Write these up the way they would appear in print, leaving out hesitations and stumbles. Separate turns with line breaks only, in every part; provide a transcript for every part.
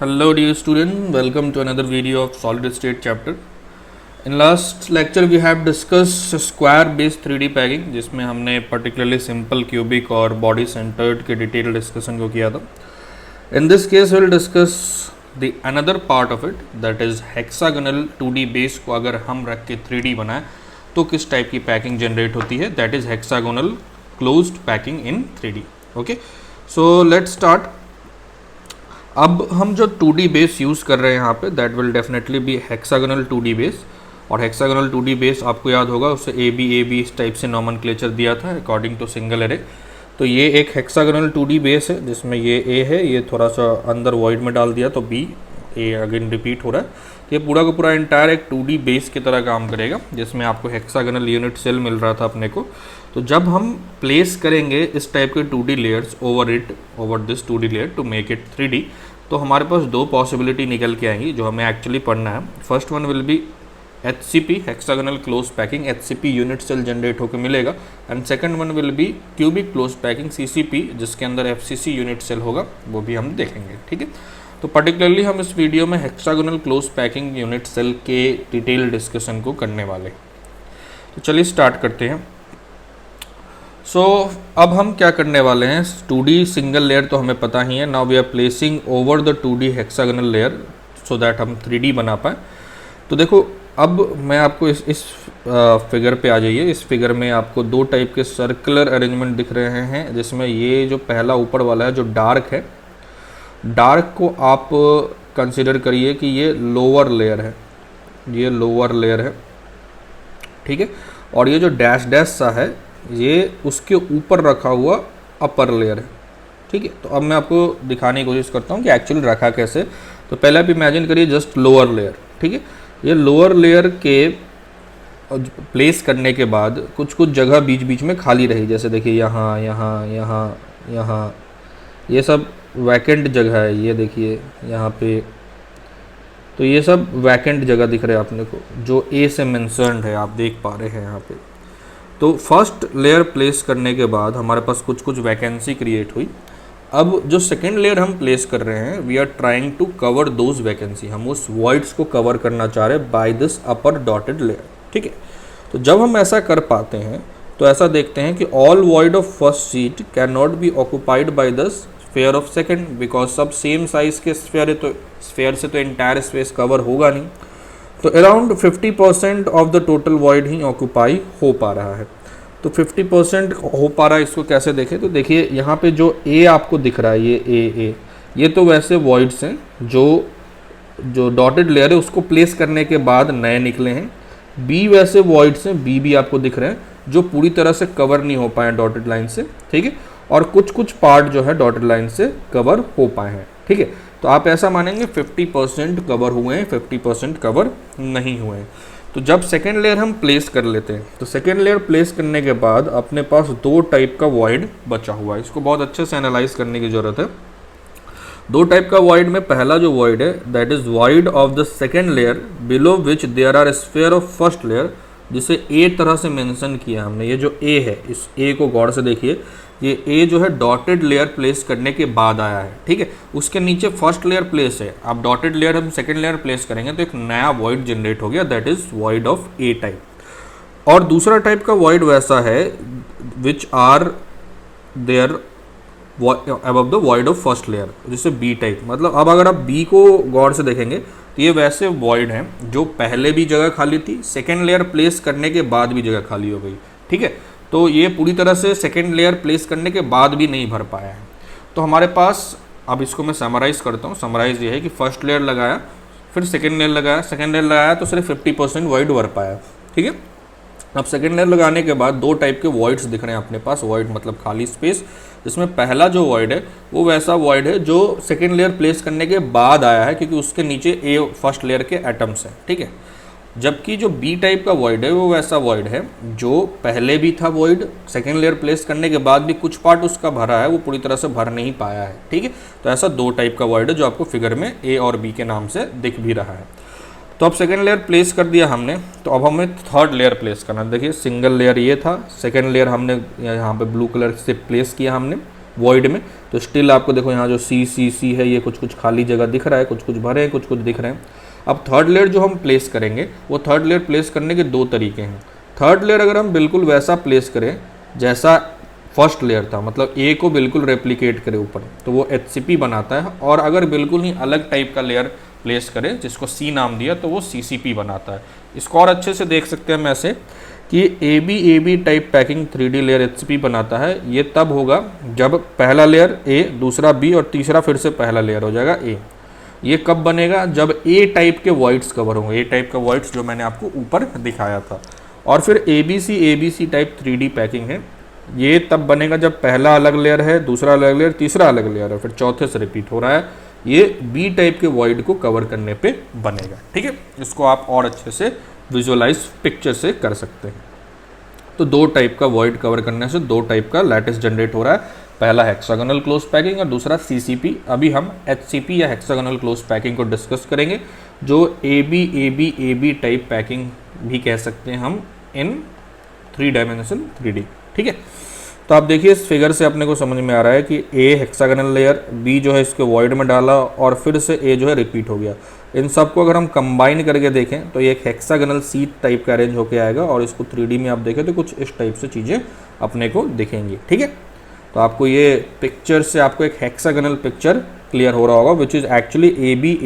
Hello dear student, welcome to another video of solid state chapter. In last lecture we have discussed square based 3D packing जिसमें हमने particularly simple cubic और body centered के detailed discussion को किया था. In this case we will discuss the another part of it, that is hexagonal 2D base को अगर हम रख के 3D बनाए तो किस टाइप की पैकिंग जनरेट होती है, that is hexagonal closed packing in 3D. Okay, so let's start. अब हम जो 2D बेस यूज़ कर रहे हैं यहाँ पे that will definitely be hexagonal 2D base. और हेक्सागोनल 2D बेस आपको याद होगा उससे ए बी इस टाइप से नॉमेनक्लेचर दिया था अकॉर्डिंग टू सिंगल एरे. तो ये एक हेक्सागोनल 2D बेस है जिसमें ये ए है, ये थोड़ा सा अंदर वॉइड में डाल दिया तो बी ए अगेन रिपीट हो रहा है. तो ये पूरा का पूरा इंटायर एक 2D बेस की तरह काम करेगा जिसमें आपको हेक्सागोनल यूनिट सेल मिल रहा था अपने को. तो जब हम प्लेस करेंगे इस टाइप के 2D layers over this 2D layer to make it 3D, तो हमारे पास दो पॉसिबिलिटी निकल के आएंगी जो हमें एक्चुअली पढ़ना है. First one will be HCP hexagonal close packing, HCP unit sale generate होकर मिलेगा. And second one will be cubic close packing CCP जिसके अंदर FCC यूनिट सेल होगा, वो भी हम देखेंगे. ठीक है, तो पर्टिकुलरली हम इस वीडियो में hexagonal close packing unit cell के डिटेल डिस्कशन को करने वाले. तो चलिए स्टार्ट करते हैं. सो अब हम क्या करने वाले हैं, 2D सिंगल लेयर तो हमें पता ही है. Now we are placing over the 2D hexagonal layer so that हम 3D बना पाए. तो देखो अब मैं आपको इस फिगर पे आ जाइए. इस फिगर में आपको दो टाइप के सर्कुलर अरेंजमेंट दिख रहे हैं जिसमें ये जो पहला ऊपर वाला है जो डार्क है, डार्क को आप कंसिडर करिए कि ये लोअर लेयर है, ये लोअर लेयर है. ठीक है, और ये जो डैश डैश सा है ये उसके ऊपर रखा हुआ अपर लेयर है. ठीक है, तो अब मैं आपको दिखाने की कोशिश करता हूँ कि एक्चुअली रखा कैसे. तो पहले आप इमेजिन करिए जस्ट लोअर लेयर. ठीक है, ये लोअर लेयर के प्लेस करने के बाद कुछ कुछ जगह बीच बीच में खाली रही. जैसे देखिए यहाँ यहाँ यहाँ यहाँ ये सब वैकेंट जगह है, ये देखिए यहाँ पे. तो ये सब वैकेंट जगह दिख रहे हैं अपने को जो ए से मेंशन्ड है, आप देख पा रहे हैं यहाँ पे. तो फर्स्ट लेयर प्लेस करने के बाद हमारे पास कुछ कुछ वैकेंसी क्रिएट हुई. अब जो सेकेंड लेयर हम प्लेस कर रहे हैं we are trying to cover those vacancy, हम उस वॉइड्स को कवर करना चाह रहे हैं by this upper dotted layer. ठीक है, तो जब हम ऐसा कर पाते हैं तो ऐसा देखते हैं कि all void of first seat can not be occupied by the sphere of second, because सब सेम साइज के स्फीयर है तो स्फीयर से तो एंटायर स्पेस कवर होगा नहीं. तो around 50% of the total void he occupy हो पा रहा है. तो 50% हो पा रहा है, इसको कैसे देखें. तो देखिए यहाँ पे जो ए आपको दिख रहा है ये ये तो वैसे वॉइड्स हैं जो डॉटेड लेयर है उसको प्लेस करने के बाद नए निकले हैं. बी वैसे वॉइड्स हैं, बी आपको दिख रहे हैं जो पूरी तरह से कवर नहीं हो पाए डॉटेड लाइन से. ठीक है, और कुछ कुछ पार्ट जो है डॉटेड लाइन से कवर हो पाए हैं. ठीक है, तो आप ऐसा मानेंगे 50% कवर हुए हैं, 50% कवर नहीं हुए हैं. तो जब सेकेंड लेयर हम प्लेस कर लेते हैं तो सेकेंड लेयर प्लेस करने के बाद अपने पास दो टाइप का वॉइड बचा हुआ है. इसको बहुत अच्छे से एनालाइज करने की ज़रूरत है. दो टाइप का वॉइड में पहला जो वॉइड है that is void of the second layer below which there are sphere of first layer, जिसे ए तरह से मेंशन किया हमने. ये जो ए है इस ए को गौर से देखिए, ये ए जो है डॉटेड लेयर प्लेस करने के बाद आया है. ठीक है, उसके नीचे फर्स्ट लेयर प्लेस है. अब डॉटेड लेयर हम सेकेंड लेयर प्लेस करेंगे तो एक नया वॉइड जनरेट हो गया that is void of A type. और दूसरा टाइप का वॉइड वैसा है which are there above the void of first layer, जिससे बी टाइप. मतलब अब अगर आप बी को गौर से देखेंगे तो ये वैसे वॉइड हैं जो पहले भी जगह खाली थी, सेकेंड लेयर प्लेस करने के बाद भी जगह खाली हो गई. ठीक है, तो ये पूरी तरह से सेकेंड लेयर प्लेस करने के बाद भी नहीं भर पाया है. तो हमारे पास अब इसको मैं समराइज़ करता हूँ. समराइज़ ये है कि फर्स्ट लेयर लगाया, फिर सेकेंड लेयर लगाया, सेकेंड लेयर लगाया तो सिर्फ 50% वॉइड भर पाया. ठीक है, अब सेकेंड लेयर लगाने के बाद दो टाइप के वॉइड्स दिख रहे हैं अपने पास. वॉइड मतलब खाली स्पेस, जिसमें पहला जो वॉइड है वो वैसा वॉइड है जो सेकेंड लेयर प्लेस करने के बाद आया है क्योंकि उसके नीचे ए फर्स्ट लेयर के एटम्स हैं. ठीक है, जबकि जो बी टाइप का वॉइड है वो वैसा वॉइड है जो पहले भी था वॉइड, सेकेंड लेयर प्लेस करने के बाद भी कुछ पार्ट उसका भरा है, वो पूरी तरह से भर नहीं पाया है. ठीक है, तो ऐसा दो टाइप का वॉइड है जो आपको फिगर में ए और बी के नाम से दिख भी रहा है. तो अब सेकेंड लेयर प्लेस कर दिया हमने, तो अब हमें थर्ड लेयर प्लेस करना. देखिए सिंगल लेयर ये था, सेकेंड लेयर हमने यहाँ पे ब्लू कलर से प्लेस किया हमने. वॉइड में, तो स्टिल आपको देखो यहाँ जो सी सी सी है ये कुछ कुछ खाली जगह दिख रहा है, कुछ कुछ भरे हैं, कुछ कुछ दिख रहे हैं। अब थर्ड लेयर जो हम प्लेस करेंगे वो थर्ड लेयर प्लेस करने के दो तरीके हैं। थर्ड लेयर अगर हम बिल्कुल वैसा प्लेस करें जैसा फर्स्ट लेयर था, मतलब ए को बिल्कुल रेप्लिकेट करे ऊपर, तो वो HCP बनाता है। और अगर बिल्कुल ही अलग टाइप का लेयर प्लेस करें जिसको सी नाम दिया तो वो CCP बनाता है। इसको और अच्छे से देख सकते हैं हम ऐसे कि AB type packing 3D layer HCP बनाता है। ये तब होगा जब पहला लेयर A, दूसरा B और तीसरा फिर से पहला लेयर हो जाएगा A। ये कब बनेगा? जब A टाइप के वॉइड्स कवर होंगे, A टाइप का वॉइड्स जो मैंने आपको ऊपर दिखाया था। और फिर ABC टाइप 3D पैकिंग है, ये तब बनेगा जब पहला अलग लेयर है, दूसरा अलग लेयर, तीसरा अलग लेयर है, फिर चौथे से रिपीट हो रहा है। ये B टाइप के वॉइड को कवर करने पे बनेगा। ठीक है, इसको आप और अच्छे से विजुअलाइज पिक्चर से कर सकते हैं। तो दो टाइप का वॉइड कवर करने से दो टाइप का लैटिस जनरेट हो रहा है, पहला हेक्सागोनल क्लोज पैकिंग और दूसरा CCP। अभी हम HCP या हेक्सागोनल क्लोज पैकिंग को डिस्कस करेंगे, जो AB टाइप पैकिंग भी कह सकते हैं हम इन 3 डायमेंशन 3D। ठीक है, तो आप देखिए इस फिगर से अपने को समझ में आ रहा है कि A हेक्सागोनल लेयर, B जो है इसके वॉइड में डाला और फिर से A जो है रिपीट हो गया। इन सबको अगर हम कंबाइन करके देखें तो ये एक हेक्सागोनल सीट टाइप का अरेंज होके आएगा और इसको 3D में आप देखें तो कुछ इस टाइप से चीज़ें अपने को दिखेंगी। ठीक है, तो आपको ये पिक्चर से आपको एक हेक्सागोनल पिक्चर क्लियर हो रहा होगा, which is actually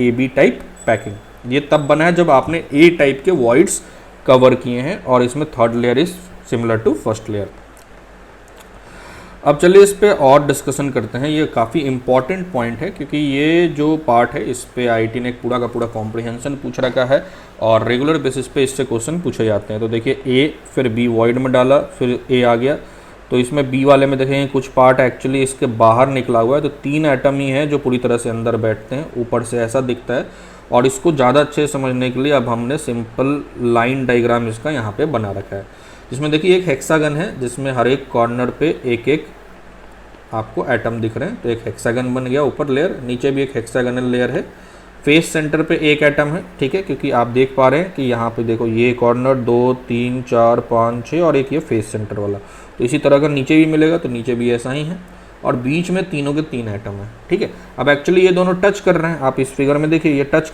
AB type packing. ये तब बना है जब आपने A टाइप के वॉइड्स कवर किए हैं और इसमें third layer is similar to first layer. अब चलिए इस पे और डिस्कशन करते हैं। ये काफ़ी इंपॉर्टेंट पॉइंट है क्योंकि ये जो पार्ट है इस पे IIT ने पूरा का पूरा कॉम्प्रिहेंशन पूछ रखा है और रेगुलर बेसिस पे इससे क्वेश्चन पूछे जाते हैं। तो देखिए A फिर B वॉइड में डाला, फिर A आ गया, तो इसमें B वाले में देखेंगे कुछ पार्ट एक्चुअली इसके बाहर निकला हुआ है। तो 3 एटम ही है जो पूरी तरह से अंदर बैठते हैं, ऊपर से ऐसा दिखता है। और इसको ज़्यादा अच्छे से समझने के लिए अब हमने सिंपल लाइन डायग्राम इसका यहाँ पे बना रखा है, जिसमें देखिए एक हेक्सागन है जिसमें हर एक कॉर्नर पे एक एक आपको एटम दिख रहे हैं। तो एक हेक्सागन बन गया ऊपर लेयर, नीचे भी एक हेक्सागनल लेयर है, फेस सेंटर पे एक एटम है। ठीक है, क्योंकि आप देख पा रहे हैं कि यहाँ पे देखो ये कॉर्नर 2 3 4 5 6 और एक ये फेस सेंटर वाला। तो इसी तरह अगर नीचे भी मिलेगा तो नीचे भी ऐसा ही है और बीच में तीनों के 3 एटम है। ठीक है, अब एक्चुअली ये दोनों टच कर रहे हैं, आप इस फिगर में देखिए ये टच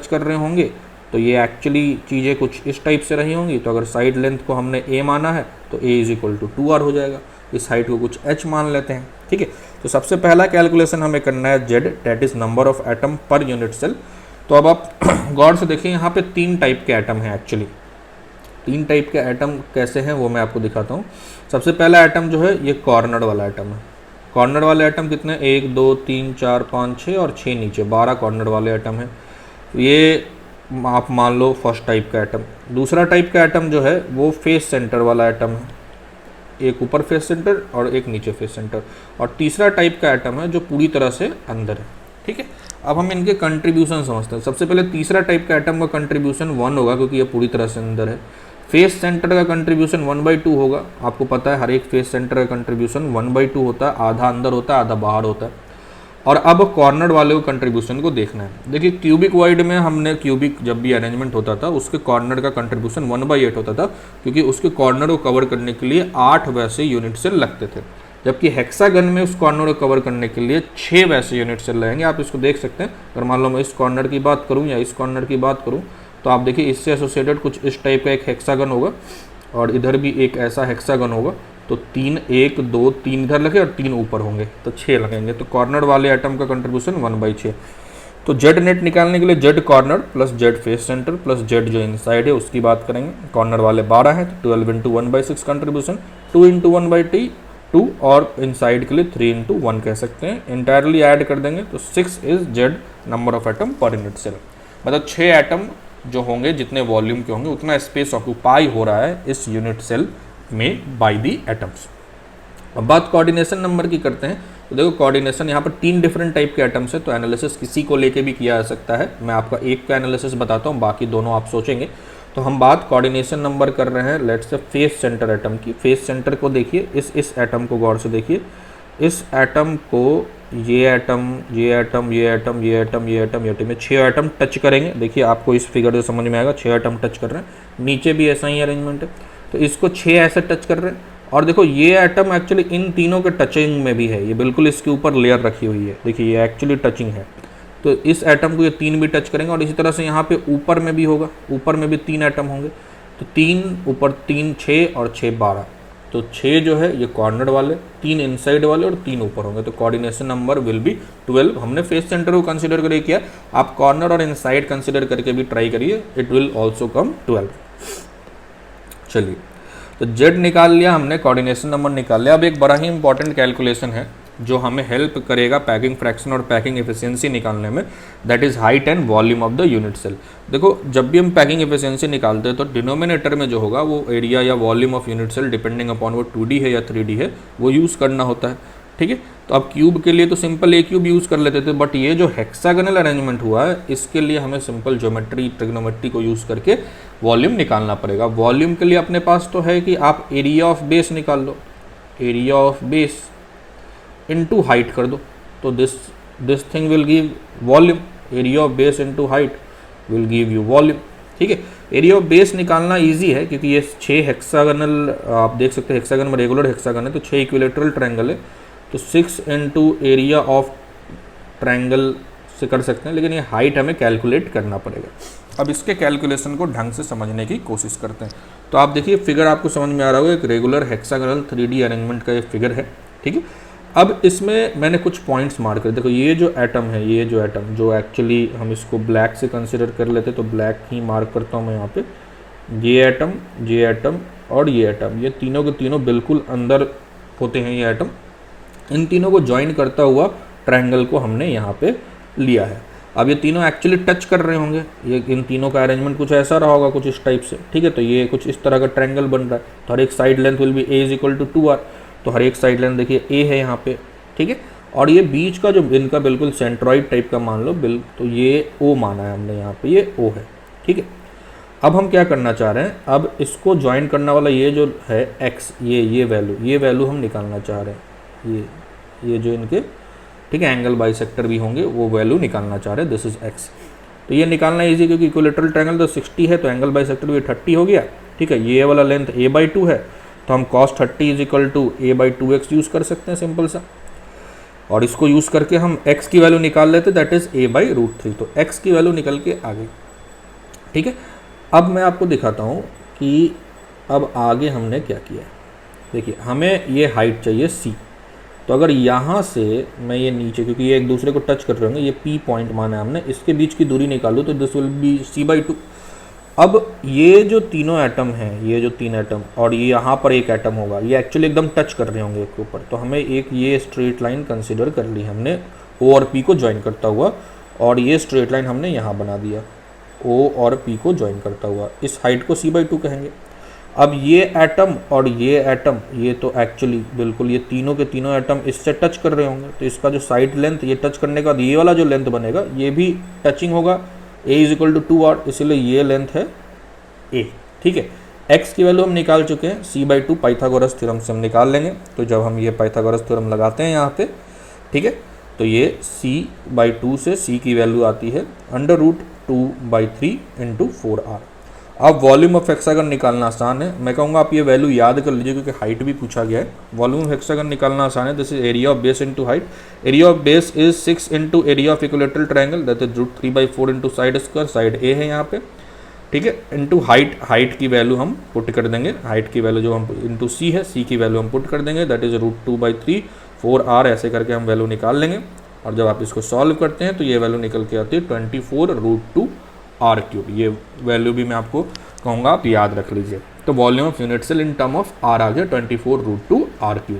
कर रहे होंगे। तो ये एक्चुअली चीज़ें कुछ इस टाइप से रही होंगी। तो अगर साइड लेंथ को हमने A माना है तो A = 2R हो जाएगा। इस हाइट को कुछ H मान लेते हैं। ठीक है, तो सबसे पहला कैलकुलेशन हमें करना है Z, that is number of atom per unit cell. तो अब आप गौर से देखिए यहाँ पे 3 टाइप के एटम हैं। एक्चुअली 3 टाइप के एटम कैसे हैं वो मैं आपको दिखाता हूँ। सबसे पहला एटम जो है ये कॉर्नर वाला एटम है। कॉर्नर वाले एटम कितने? 1 2 3 4 5 6 और 6 नीचे, 12 कॉर्नर वाले एटम है। ये आप मान लो फर्स्ट टाइप का एटम। दूसरा टाइप का एटम जो है वो फेस सेंटर वाला एटम है, एक ऊपर फेस सेंटर और एक नीचे फेस सेंटर। और तीसरा टाइप का एटम है जो पूरी तरह से अंदर है। ठीक है, अब हम इनके कंट्रीब्यूशन समझते हैं। सबसे पहले तीसरा टाइप का एटम का कंट्रीब्यूशन 1 होगा क्योंकि ये पूरी तरह से अंदर है। फेस सेंटर का कंट्रीब्यूशन 1/2 होगा। आपको पता है हर एक फेस सेंटर का कंट्रीब्यूशन 1/2 होता है, आधा अंदर होता है आधा बाहर होता है। और अब कॉर्नर वाले को कंट्रीब्यूशन को देखना है। देखिए क्यूबिक वाइड में हमने क्यूबिक जब भी अरेंजमेंट होता था उसके कॉर्नर का कंट्रीब्यूशन 1/8 होता था क्योंकि उसके कॉर्नर को कवर करने के लिए 8 वैसे यूनिट सेल लगते थे, जबकि हेक्सागन में उस कॉर्नर को कवर करने के लिए 6 वैसे यूनिट सेल लगेंगे। आप इसको देख सकते हैं। अगर मान लो मैं इस कॉर्नर की बात करूँ या इस कॉर्नर की बात करूँ तो आप देखिए इससे एसोसिएटेड कुछ इस टाइप का एक हेक्सागन होगा और इधर भी एक ऐसा हेक्सागन होगा। तो 3 1 2 3 इधर लगे और 3 ऊपर होंगे तो 6 लगेंगे। तो कॉर्नर वाले एटम का कंट्रीब्यूशन 1/6। तो जेड नेट निकालने के लिए Z corner plus Z face centre plus Z जो इनसाइड है उसकी बात करेंगे। कॉर्नर वाले 12 हैं तो 12 × 1/6 कंट्रीब्यूशन, 2 × 1/2 और इनसाइड के लिए 3 × 1 कह सकते हैं। इंटायरली ऐड कर देंगे तो 6 is Z number of atom per unit cell. मतलब 6 एटम जो होंगे जितने वॉल्यूम के होंगे उतना स्पेस ऑक्यूपाई हो रहा है इस यूनिट सेल में बाय दी एटम्स। अब बात कोऑर्डिनेशन नंबर की करते हैं। तो देखो कोऑर्डिनेशन यहाँ पर 3 डिफरेंट टाइप के एटम्स है, तो एनालिसिस किसी को लेके भी किया जा सकता है। मैं आपका एक का एनालिसिस बताता हूँ, बाकी दोनों आप सोचेंगे। तो हम बात कोऑर्डिनेशन नंबर कर रहे हैं let's say face centre atom की। फेस सेंटर को देखिए, इस एटम को गौर से देखिए। इस एटम को ये एटम ये एटम ये एटम ये एटम ये एटम ये एटम में 6 एटम टच करेंगे। देखिए आपको इस फिगर से समझ में आएगा 6 एटम टच कर रहे हैं। नीचे भी ऐसा ही अरेंजमेंट है। तो इसको 6 ऐसे टच कर रहे हैं और देखो ये एटम एक्चुअली इन तीनों के टचिंग में भी है, ये बिल्कुल इसके ऊपर लेयर रखी हुई है, देखिए ये एक्चुअली टचिंग है। तो इस एटम को ये 3 भी टच करेंगे और इसी तरह से यहाँ पे ऊपर में भी होगा, ऊपर में भी 3 एटम होंगे। तो 3 ऊपर 3 6 और 6 12, तो 6 जो है ये कॉर्नर वाले, 3 इनसाइड वाले और 3 ऊपर होंगे। तो कोऑर्डिनेशन नंबर विल बी 12। हमने फेस सेंटर को कंसिडर करके किया, आप कॉर्नर और इनसाइड कंसिडर करके भी ट्राई करिए, इट विल ऑल्सो कम 12। चलिए, तो जेड निकाल लिया हमने, कोऑर्डिनेशन नंबर निकाल लिया। अब एक बड़ा ही इंपॉर्टेंट कैलकुलेशन है जो हमें हेल्प करेगा पैकिंग फ्रैक्शन और पैकिंग एफिशिएंसी निकालने में, that is height and volume of the unit cell. देखो जब भी हम पैकिंग एफिशिएंसी निकालते हैं तो डिनोमिनेटर में जो होगा वो एरिया या volume of unit cell, depending upon वो 2D है या 3D है, वो यूज़ करना होता है। ठीक है, तो अब क्यूब के लिए तो सिंपल ए क्यूब यूज़ कर लेते थे, बट ये जो हेक्सागोनल अरेंजमेंट हुआ है इसके लिए हमें सिंपल ज्योमेट्री, ट्रिग्नोमेट्री को यूज़ करके वॉल्यूम निकालना पड़ेगा। वॉल्यूम के लिए अपने पास तो है कि आप एरिया ऑफ बेस निकाल लो, area of base into height कर दो, तो this thing will give volume, area of base into height will give you volume. ठीक है, एरिया ऑफ बेस निकालना इजी है क्योंकि ये 6 हेक्सागोनल, आप देख सकते हैं हेक्सागन में रेगुलर हेक्सागन है, तो 6 इक्विलेटरल ट्रायंगल है, तो 6 इंटू एरिया ऑफ ट्रायंगल से कर सकते हैं, लेकिन ये हाइट हमें कैलकुलेट करना पड़ेगा। अब इसके कैलकुलेशन को ढंग से समझने की कोशिश करते हैं। तो आप देखिए फिगर आपको समझ में आ रहा होगा, एक रेगुलर हेक्सागोनल 3D अरेंजमेंट का ये फिगर है। ठीक है, अब इसमें मैंने कुछ पॉइंट्स मार्क कर, देखो ये जो एटम है, ये जो एटम जो एक्चुअली हम इसको ब्लैक से कंसिडर कर लेते, तो ब्लैक ही मार्क करता हूँ मैं यहाँ पे। ये एटम और ये एटम, ये तीनों के तीनों बिल्कुल अंदर होते हैं ये एटम। इन तीनों को ज्वाइन करता हुआ ट्रायंगल को हमने यहाँ पे लिया है। अब ये तीनों एक्चुअली टच कर रहे होंगे, ये इन तीनों का अरेंजमेंट कुछ ऐसा रहा होगा, कुछ इस टाइप से। ठीक है, तो ये कुछ इस तरह का ट्रायंगल बन रहा है, तो हर एक side length will be a = 2r, तो हर एक साइड लेंथ देखिए a है यहाँ पे। ठीक है, और ये बीच का जो इनका बिल्कुल सेंट्रॉइड टाइप का मान लो तो ये o माना है हमने यहाँ पे, ये o है। ठीक है, अब हम क्या करना चाह रहे हैं, अब इसको ज्वाइन करने वाला ये जो है x, ये वैल्यू हम निकालना चाह रहे हैं, ये जो इनके, ठीक है, एंगल बाइसेक्टर भी होंगे, वो वैल्यू निकालना चाह रहे हैं, दिस इज x। तो ये निकालना इजी क्योंकि इक्विलेटरल ट्रायंगल तो 60 है, तो एंगल बाइसेक्टर भी 30 हो गया। ठीक है, ये वाला लेंथ a/2 है, तो हम cos 30 = a/2x यूज़ कर सकते हैं सिंपल सा, और इसको यूज़ करके हम x की वैल्यू निकाल लेते, दैट इज a/√3। तो x की वैल्यू निकल के आ गई। ठीक है, अब मैं आपको दिखाता हूँ कि अब आगे हमने क्या किया। देखिए हमें ये हाइट चाहिए c, तो अगर यहाँ से मैं ये नीचे, क्योंकि ये एक दूसरे को टच कर रहे होंगे, ये P पॉइंट माना है हमने, इसके बीच की दूरी निकालूँ तो दिस विल बी c/2। अब ये जो तीनों एटम हैं, ये जो 3 एटम और ये यहाँ पर एक एटम होगा, ये एक्चुअली एकदम टच कर रहे होंगे एक के ऊपर, तो हमें एक ये स्ट्रेट लाइन कंसिडर कर ली हमने O और P को ज्वाइन करता हुआ, और ये स्ट्रेट लाइन हमने यहाँ बना दिया O और P को ज्वाइन करता हुआ। इस हाइट को c/2 कहेंगे। अब ये एटम और ये एटम, ये तो एक्चुअली बिल्कुल ये तीनों के तीनों एटम इससे टच कर रहे होंगे, तो इसका जो साइड लेंथ, ये टच करने के बाद ये वाला जो लेंथ बनेगा ये भी टचिंग होगा, a = 2r, इसलिए ये लेंथ है a। ठीक है, x की वैल्यू हम निकाल चुके हैं, c/2 पाइथागोरस थ्योरम से हम निकाल लेंगे। तो जब हम ये पाइथागोरस थ्योरम लगाते हैं यहाँ पे, ठीक है, तो ये c/2 से c की वैल्यू आती है √2/3 × 4r। अब वॉल्यूम ऑफ हेक्सागन निकालना आसान है, मैं कहूँगा आप ये वैल्यू याद कर लीजिए क्योंकि हाइट भी पूछा गया है। वॉल्यूम ऑफ हेक्सागन निकालना आसान है, this is area of base into height. Area of base is 6 × area of equilateral triangle, that is √3/4 × side square, side a है यहाँ पे। ठीक है, इनटू हाइट की वैल्यू हम पुट कर देंगे, हाइट की वैल्यू जो हम इनटू c है, c की वैल्यू हम पुट कर देंगे, दैट इज √2/3 4r, ऐसे करके हम वैल्यू निकाल लेंगे। और जब आप इसको सॉल्व करते हैं तो ये वैल्यू निकल के आती है 24√2r³। ये वैल्यू भी मैं आपको कहूँगा आप याद रख लीजिए। तो volume of unit cell in term of r आ गया 24√2r³।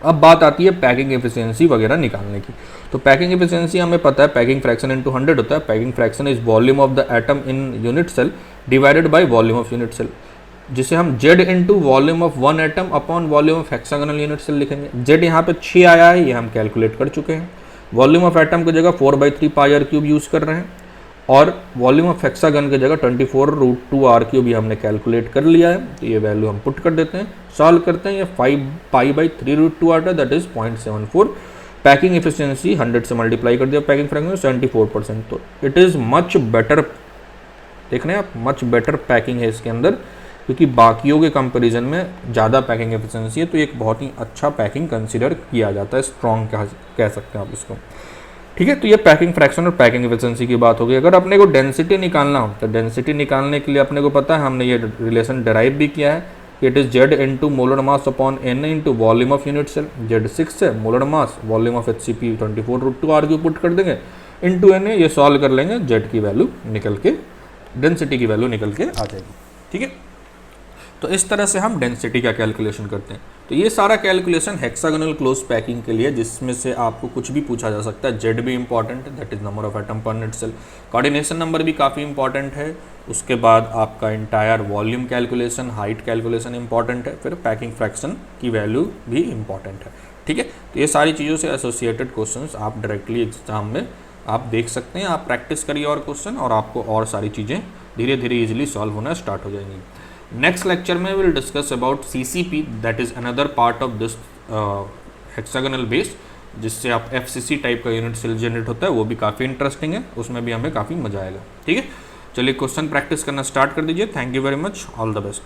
अब बात आती है पैकिंग एफिशिएंसी वगैरह निकालने की। तो पैकिंग एफिशिएंसी हमें पता है पैकिंग फ्रैक्शन इनटू 100 होता है। Packing fraction is volume of the atom in unit cell divided by volume of unit cell, जिसे हम z into volume of one atom upon volume of hexagonal unit cell लिखेंगे। z यहाँ पे 6 आया है, ये हम कैलकुलेट कर चुके हैं। वॉल्यूम ऑफ एटम की जगह 4/3 πr³ यूज़ कर रहे हैं, और वॉल्यूम ऑफ हेक्सागन की जगह 24√2r³ भी हमने कैलकुलेट कर लिया है। तो ये वैल्यू हम पुट कर देते हैं, सॉल्व करते हैं, ये 5π/3√2 आता है, दैट इज 0.74। पैकिंग एफिशिएंसी 100 से मल्टीप्लाई कर दिया, पैकिंग फ्रैक्शन 74%। तो इट इज़ मच बेटर, देख रहे हैं आप, मच बेटर पैकिंग है इसके अंदर, क्योंकि बाकियों के कंपैरिजन में ज़्यादा पैकिंग एफिशिएंसी है, तो एक बहुत ही अच्छा पैकिंग कंसिडर किया जाता है, स्ट्रॉन्ग कह सकते हैं आप इसको। ठीक है, तो ये पैकिंग फ्रैक्शन और पैकिंग एफिशिएंसी की बात हो गई। अगर अपने को डेंसिटी निकालना हो तो डेंसिटी निकालने के लिए अपने को पता है, हमने ये रिलेशन डिराइव भी किया है, it is Z into molar mass upon N into volume of unit cell. Z 6 है, molar mass, volume of HCP 24/2 r³ put कर देंगे, इंटू एन, ये सॉल्व कर लेंगे, जेड की वैल्यू निकल के, डेंसिटी की वैल्यू निकल के आ जाएगी। ठीक है, तो इस तरह से हम डेंसिटी का कैलकुलेशन करते हैं। तो ये सारा कैलकुलेशन हेक्सागोनल क्लोज पैकिंग के लिए, जिसमें से आपको कुछ भी पूछा जा सकता है। जेड भी इंपॉर्टेंट है, that is number of atom per unit cell. Coordination number भी काफ़ी इंपॉर्टेंट है। उसके बाद आपका entire volume calculation, height calculation important है। फिर पैकिंग फ्रैक्शन की वैल्यू भी इंपॉर्टेंट है। ठीक है, तो ये सारी चीज़ों से एसोसिएटेड क्वेश्चंस आप डायरेक्टली एग्जाम में आप देख सकते हैं। आप प्रैक्टिस करिए और क्वेश्चन, और आपको और सारी चीज़ें धीरे धीरे ईजिली सॉल्व होना स्टार्ट हो जाएंगी। नेक्स्ट लेक्चर में will discuss about CCP, that is another part of this hexagonal base, जिससे आप FCC टाइप का यूनिट सेल जनरेट होता है, वो भी काफ़ी इंटरेस्टिंग है, उसमें भी हमें काफ़ी मजा आएगा। ठीक है, चलिए क्वेश्चन प्रैक्टिस करना स्टार्ट कर दीजिए। Thank you very much, all the best.